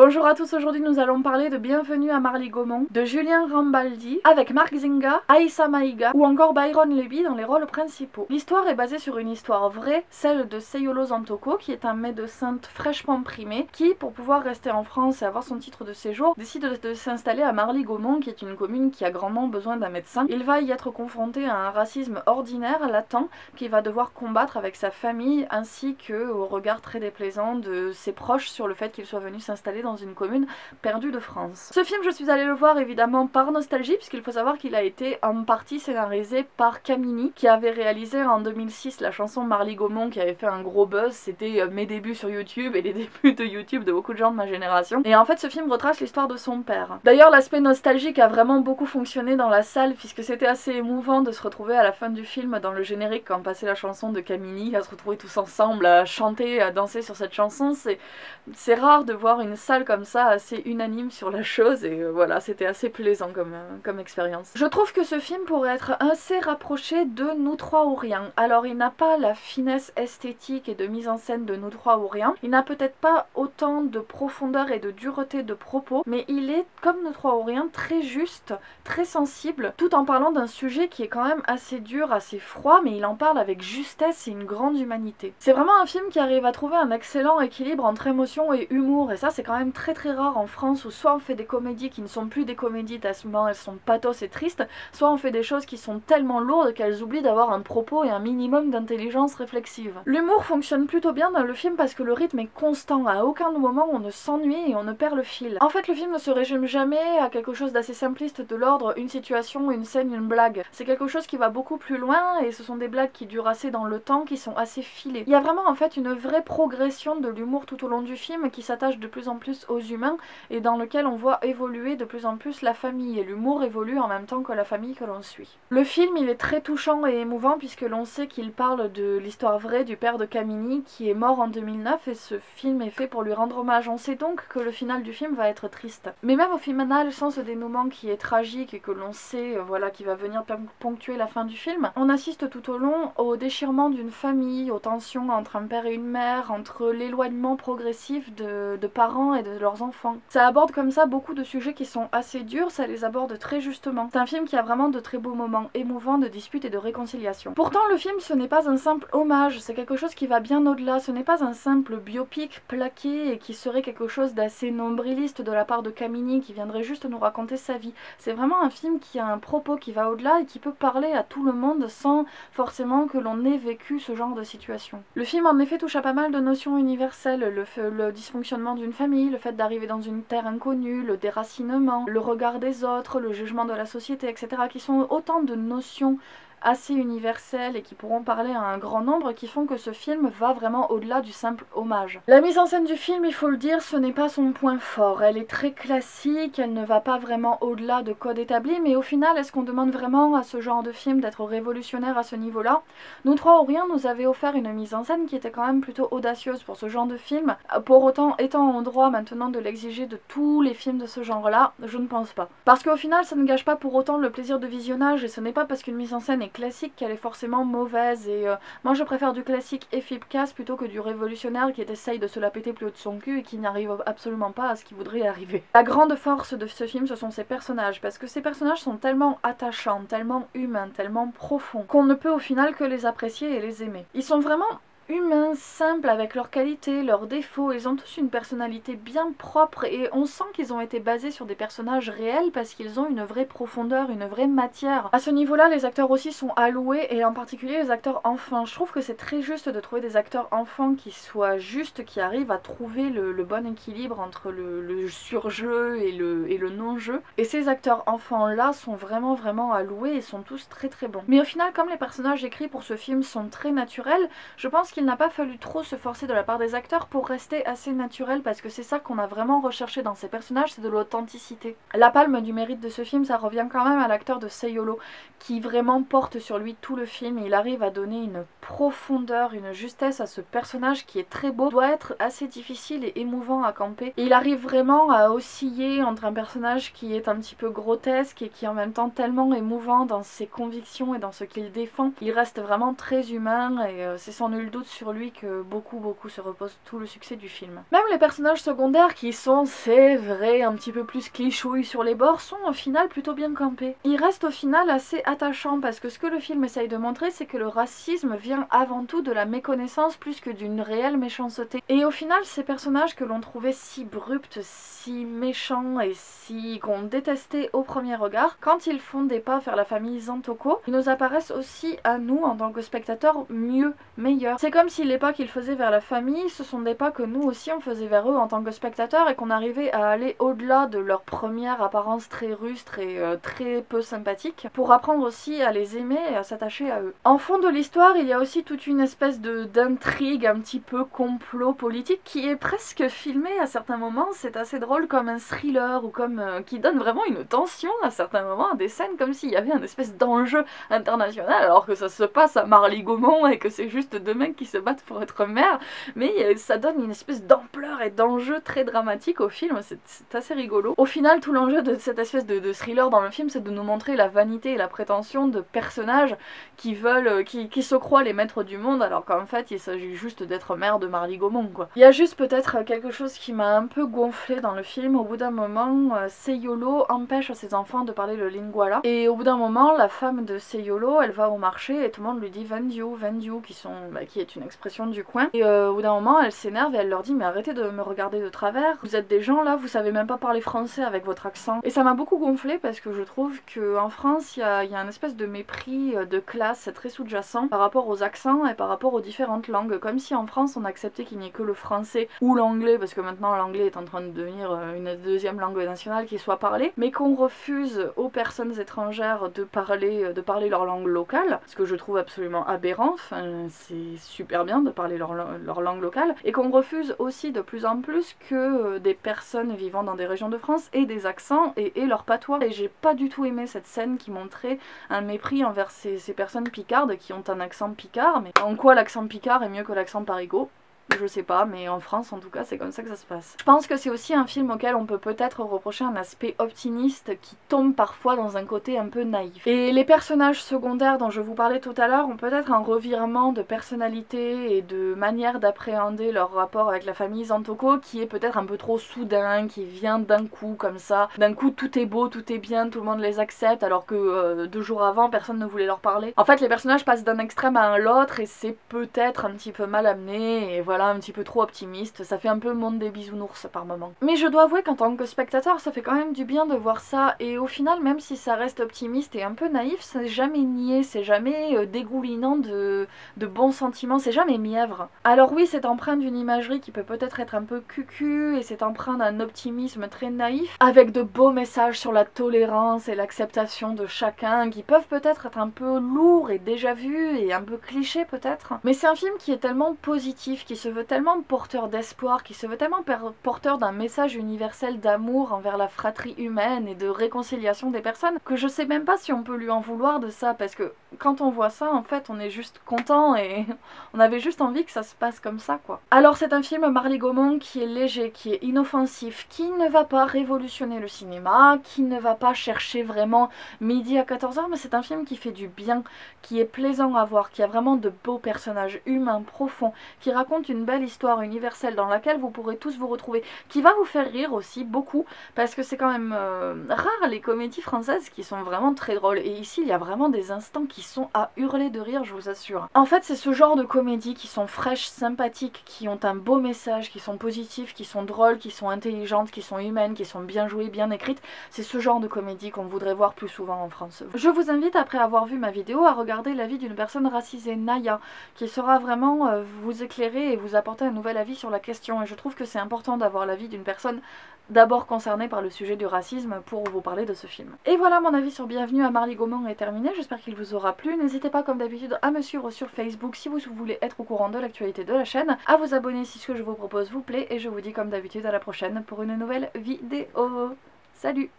Bonjour à tous, aujourd'hui nous allons parler de Bienvenue à Marly-Gaumont, de Julien Rambaldi, avec Marc Zinga, Aïssa Maïga ou encore Byron Levy dans les rôles principaux. L'histoire est basée sur une histoire vraie, celle de Seyolo Zantoko, qui est un médecin fraîchement primé, qui, pour pouvoir rester en France et avoir son titre de séjour, décide de s'installer à Marly-Gaumont, qui est une commune qui a grandement besoin d'un médecin. Il va y être confronté à un racisme ordinaire, latent, qu'il va devoir combattre avec sa famille, ainsi qu'au regard très déplaisant de ses proches sur le fait qu'il soit venu s'installer dans une commune perdue de France. Ce film, je suis allée le voir évidemment par nostalgie, puisqu'il faut savoir qu'il a été en partie scénarisé par Camini, qui avait réalisé en 2006 la chanson Marly-Gaumont, qui avait fait un gros buzz. C'était mes débuts sur YouTube et les débuts de YouTube de beaucoup de gens de ma génération. Et en fait, ce film retrace l'histoire de son père. D'ailleurs, l'aspect nostalgique a vraiment beaucoup fonctionné dans la salle, puisque c'était assez émouvant de se retrouver à la fin du film dans le générique quand passait la chanson de Camini, à se retrouver tous ensemble, à chanter, à danser sur cette chanson. C'est rare de voir une salle comme ça assez unanime sur la chose, et voilà, c'était assez plaisant comme expérience. Je trouve que ce film pourrait être assez rapproché de Nous trois ou rien. Alors il n'a pas la finesse esthétique et de mise en scène de Nous trois ou rien, il n'a peut-être pas autant de profondeur et de dureté de propos, mais il est, comme Nous trois ou rien, très juste, très sensible, tout en parlant d'un sujet qui est quand même assez dur, assez froid, mais il en parle avec justesse et une grande humanité. C'est vraiment un film qui arrive à trouver un excellent équilibre entre émotion et humour, et ça c'est quand même très rare en France, où soit on fait des comédies qui ne sont plus des comédies tellement elles sont pathos et tristes, soit on fait des choses qui sont tellement lourdes qu'elles oublient d'avoir un propos et un minimum d'intelligence réflexive. L'humour fonctionne plutôt bien dans le film parce que le rythme est constant, à aucun moment on ne s'ennuie et on ne perd le fil. En fait, le film ne se résume jamais à quelque chose d'assez simpliste de l'ordre une situation, une scène, une blague. C'est quelque chose qui va beaucoup plus loin, et ce sont des blagues qui durent assez dans le temps, qui sont assez filées. Il y a vraiment en fait une vraie progression de l'humour tout au long du film, qui s'attache de plus en plus aux humains et dans lequel on voit évoluer de plus en plus la famille, et l'humour évolue en même temps que la famille que l'on suit. Le film, il est très touchant et émouvant puisque l'on sait qu'il parle de l'histoire vraie du père de Camini qui est mort en 2009, et ce film est fait pour lui rendre hommage. On sait donc que le final du film va être triste. Mais même au final, sans ce dénouement qui est tragique et que l'on sait voilà, qui va venir ponctuer la fin du film, on assiste tout au long au déchirement d'une famille, aux tensions entre un père et une mère, entre l'éloignement progressif de parents et de leurs enfants. Ça aborde comme ça beaucoup de sujets qui sont assez durs, ça les aborde très justement. C'est un film qui a vraiment de très beaux moments émouvants de disputes et de réconciliation. Pourtant, le film, ce n'est pas un simple hommage, c'est quelque chose qui va bien au-delà. Ce n'est pas un simple biopic plaqué et qui serait quelque chose d'assez nombriliste de la part de Camini, qui viendrait juste nous raconter sa vie. C'est vraiment un film qui a un propos qui va au-delà et qui peut parler à tout le monde sans forcément que l'on ait vécu ce genre de situation. Le film en effet touche à pas mal de notions universelles, le dysfonctionnement d'une famille, le fait d'arriver dans une terre inconnue, le déracinement, le regard des autres, le jugement de la société, etc., qui sont autant de notions assez universelles et qui pourront parler à un grand nombre, qui font que ce film va vraiment au-delà du simple hommage. La mise en scène du film, il faut le dire, ce n'est pas son point fort. Elle est très classique, elle ne va pas vraiment au-delà de codes établis, mais au final, est-ce qu'on demande vraiment à ce genre de film d'être révolutionnaire à ce niveau-là? Nous trois ou rien nous avait offert une mise en scène qui était quand même plutôt audacieuse pour ce genre de film. Pour autant, étant en droit maintenant de l'exiger de tous les films de ce genre-là, je ne pense pas. Parce qu'au final, ça ne gâche pas pour autant le plaisir de visionnage, et ce n'est pas parce qu'une mise en scène est classique qu'elle est forcément mauvaise, et moi je préfère du classique efficace plutôt que du révolutionnaire qui essaye de se la péter plus haut de son cul et qui n'arrive absolument pas à ce qu'il voudrait arriver. La grande force de ce film, ce sont ses personnages, parce que ces personnages sont tellement attachants, tellement humains, tellement profonds, qu'on ne peut au final que les apprécier et les aimer. Ils sont vraiment humains, simples, avec leurs qualités, leurs défauts. Ils ont tous une personnalité bien propre, et on sent qu'ils ont été basés sur des personnages réels parce qu'ils ont une vraie profondeur, une vraie matière. À ce niveau-là, les acteurs aussi sont alloués, et en particulier les acteurs enfants. Je trouve que c'est très juste de trouver des acteurs enfants qui soient justes, qui arrivent à trouver le bon équilibre entre le surjeu et le non-jeu. Et ces acteurs enfants-là sont vraiment alloués et sont tous très bons. Mais au final, comme les personnages écrits pour ce film sont très naturels, je pense qu'il n'a pas fallu trop se forcer de la part des acteurs pour rester assez naturel, parce que c'est ça qu'on a vraiment recherché dans ces personnages, c'est de l'authenticité. La palme du mérite de ce film, ça revient quand même à l'acteur de Seyolo, qui vraiment porte sur lui tout le film, et il arrive à donner une profondeur, une justesse à ce personnage qui est très beau, doit être assez difficile et émouvant à camper. Et il arrive vraiment à osciller entre un personnage qui est un petit peu grotesque et qui est en même temps tellement émouvant dans ses convictions et dans ce qu'il défend. Il reste vraiment très humain, et c'est sans nul doute sur lui que beaucoup se repose tout le succès du film. Même les personnages secondaires qui sont, c'est vrai, un petit peu plus clichouilles sur les bords, sont au final plutôt bien campés. Ils restent au final assez attachants parce que ce que le film essaye de montrer, c'est que le racisme vient avant tout de la méconnaissance plus que d'une réelle méchanceté. Et au final, ces personnages que l'on trouvait si abrupts, si méchants et si qu'on détestait au premier regard, quand ils font des pas vers la famille Zantoko, ils nous apparaissent aussi à nous en tant que spectateurs mieux, meilleurs. C'est comme si les pas qu'ils faisaient vers la famille, ce sont des pas que nous aussi on faisait vers eux en tant que spectateurs et qu'on arrivait à aller au-delà de leur première apparence très rustre et très peu sympathique pour apprendre aussi à les aimer et à s'attacher à eux. En fond de l'histoire, il y a aussi toute une espèce d'intrigue un petit peu complot politique qui est presque filmée à certains moments. C'est assez drôle comme un thriller ou comme qui donne vraiment une tension à certains moments, à des scènes comme s'il y avait un espèce d'enjeu international alors que ça se passe à Marly-Gaumont et que c'est juste deux mecs qui se battent pour être maire, mais ça donne une espèce d'ampleur et d'enjeu très dramatique au film, c'est assez rigolo. Au final, tout l'enjeu de cette espèce de thriller dans le film, c'est de nous montrer la vanité et la prétention de personnages qui veulent, qui se croient les maîtres du monde alors qu'en fait il s'agit juste d'être maire de Marly-Gaumont quoi. Il y a juste peut-être quelque chose qui m'a un peu gonflé dans le film. Au bout d'un moment, Seyolo empêche ses enfants de parler le lingala et au bout d'un moment la femme de Seyolo elle va au marché et tout le monde lui dit vendu, qui est une expression du coin et au bout d'un moment elle s'énerve et elle leur dit mais arrêtez de me regarder de travers, vous êtes des gens là, vous savez même pas parler français avec votre accent. Et ça m'a beaucoup gonflé parce que je trouve qu'en France il y a un espèce de mépris de classe très sous-jacent par rapport aux accents et par rapport aux différentes langues, comme si en France on acceptait qu'il n'y ait que le français ou l'anglais, parce que maintenant l'anglais est en train de devenir une deuxième langue nationale qui soit parlée, mais qu'on refuse aux personnes étrangères de parler leur langue locale, ce que je trouve absolument aberrant. Enfin, c'est super bien de parler leur langue locale, et qu'on refuse aussi de plus en plus que des personnes vivant dans des régions de France aient des accents et leur patois. Et j'ai pas du tout aimé cette scène qui montrait un mépris envers ces personnes picardes qui ont un accent picard, mais en quoi l'accent picard est mieux que l'accent parigot? Je sais pas, mais en France en tout cas c'est comme ça que ça se passe. Je pense que c'est aussi un film auquel on peut peut-être reprocher un aspect optimiste qui tombe parfois dans un côté un peu naïf. Et les personnages secondaires dont je vous parlais tout à l'heure ont peut-être un revirement de personnalité et de manière d'appréhender leur rapport avec la famille Zantoko qui est peut-être un peu trop soudain, qui vient d'un coup comme ça. D'un coup tout est beau, tout est bien, tout le monde les accepte alors que 2 jours avant personne ne voulait leur parler. En fait les personnages passent d'un extrême à l'autre et c'est peut-être un petit peu mal amené et voilà, un petit peu trop optimiste, ça fait un peu monde des bisounours par moment. Mais je dois avouer qu'en tant que spectateur ça fait quand même du bien de voir ça et au final même si ça reste optimiste et un peu naïf, c'est jamais niais, c'est jamais dégoulinant de bons sentiments, c'est jamais mièvre. Alors oui c'est empreint d'une imagerie qui peut peut-être être un peu cucu et c'est empreint d'un optimisme très naïf avec de beaux messages sur la tolérance et l'acceptation de chacun qui peuvent peut-être être un peu lourds et déjà vus et un peu clichés peut-être. Mais c'est un film qui est tellement positif, qui se veut tellement porteur d'espoir, qui se veut tellement porteur d'un message universel d'amour envers la fratrie humaine et de réconciliation des personnes, que je sais même pas si on peut lui en vouloir de ça, parce que quand on voit ça, en fait, on est juste content et on avait juste envie que ça se passe comme ça, quoi. Alors c'est un film Marly-Gaumont qui est léger, qui est inoffensif, qui ne va pas révolutionner le cinéma, qui ne va pas chercher vraiment midi à 14h, mais c'est un film qui fait du bien, qui est plaisant à voir, qui a vraiment de beaux personnages humains, profonds, qui raconte une belle histoire universelle dans laquelle vous pourrez tous vous retrouver, qui va vous faire rire aussi beaucoup, parce que c'est quand même rare les comédies françaises qui sont vraiment très drôles, et ici il y a vraiment des instants qui sont à hurler de rire, je vous assure. En fait c'est ce genre de comédies qui sont fraîches, sympathiques, qui ont un beau message, qui sont positifs, qui sont drôles, qui sont intelligentes, qui sont humaines, qui sont bien jouées, bien écrites, c'est ce genre de comédie qu'on voudrait voir plus souvent en France. Je vous invite après avoir vu ma vidéo à regarder l'avis d'une personne racisée, Naya, qui saura vraiment vous éclairer et vous apporter un nouvel avis sur la question, et je trouve que c'est important d'avoir l'avis d'une personne d'abord concernée par le sujet du racisme pour vous parler de ce film. Et voilà, mon avis sur Bienvenue à Marly-Gaumont est terminé, j'espère qu'il vous aura plu. N'hésitez pas comme d'habitude à me suivre sur Facebook si vous voulez être au courant de l'actualité de la chaîne, à vous abonner si ce que je vous propose vous plaît, et je vous dis comme d'habitude à la prochaine pour une nouvelle vidéo. Salut!